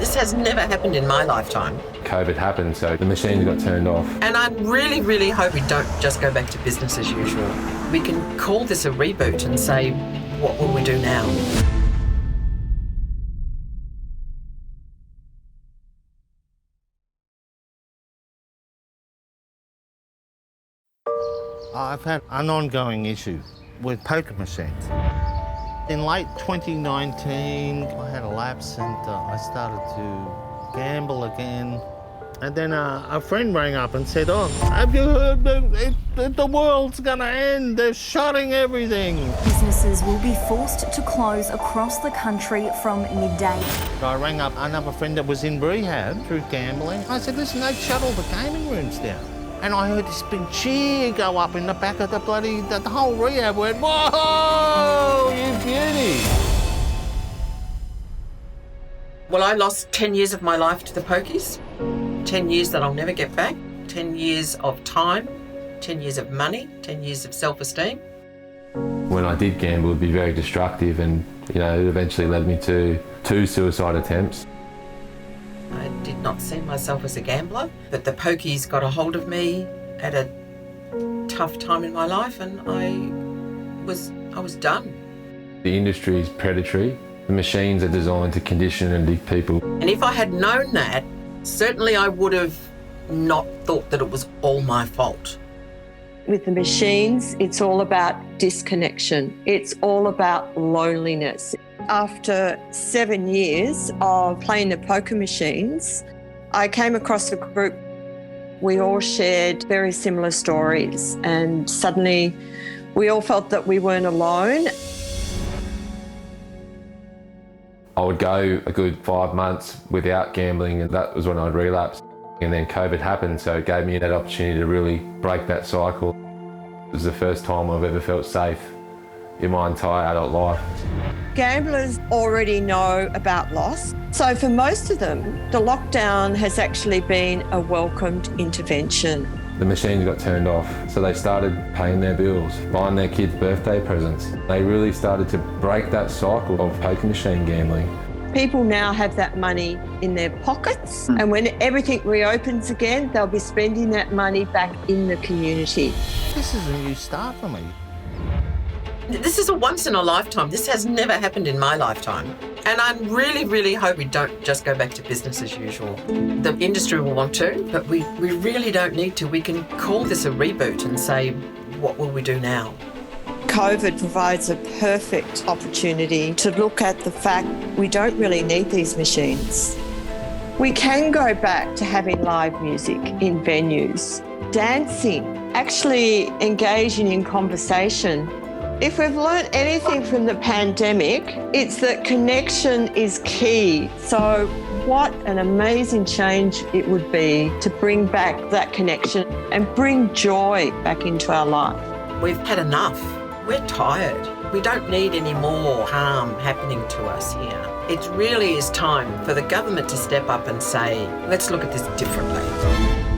This has never happened in my lifetime. COVID happened, so the machines got turned off. And I really, really hope we don't just go back to business as usual. We can call this a reboot and say, what will we do now? I've had an ongoing issue with poker machines. In late 2019, I had a lapse and I started to gamble again. And then a friend rang up and said, "Oh, have you heard the world's gonna end? They're shutting everything." Businesses will be forced to close across the country from midday. I rang up another friend that was in rehab through gambling. I said, "Listen, they've shut all the gaming rooms down." And I heard this big cheer go up in the back of the whole rehab went, "Whoa, you beauty!" Well, I lost 10 years of my life to the pokies. 10 years that I'll never get back. 10 years of time, 10 years of money, 10 years of self-esteem. When I did gamble, it would be very destructive, and it eventually led me to 2 suicide attempts. I did not see myself as a gambler, but the pokies got a hold of me at a tough time in my life, and I was done. The industry is predatory. The machines are designed to condition and addict people. And if I had known that, certainly I would have not thought that it was all my fault. With the machines, it's all about disconnection. It's all about loneliness. After 7 years of playing the poker machines, I came across a group. We all shared very similar stories, and suddenly we all felt that we weren't alone. I would go a good 5 months without gambling, and that was when I'd relapse. And then COVID happened, so it gave me that opportunity to really break that cycle. It was the first time I've ever felt safe in my entire adult life. Gamblers already know about loss. So for most of them, the lockdown has actually been a welcomed intervention. The machines got turned off, so they started paying their bills, buying their kids birthday presents. They really started to break that cycle of poker machine gambling. People now have that money in their pockets, and when everything reopens again, they'll be spending that money back in the community. This is a new start for me. This is a once in a lifetime. This has never happened in my lifetime. And I really, really hope we don't just go back to business as usual. The industry will want to, but we really don't need to. We can call this a reboot and say, what will we do now? COVID provides a perfect opportunity to look at the fact we don't really need these machines. We can go back to having live music in venues, dancing, actually engaging in conversation. If we've learned anything from the pandemic, it's that connection is key. So what an amazing change it would be to bring back that connection and bring joy back into our life. We've had enough. We're tired. We don't need any more harm happening to us here. It really is time for the government to step up and say, let's look at this differently.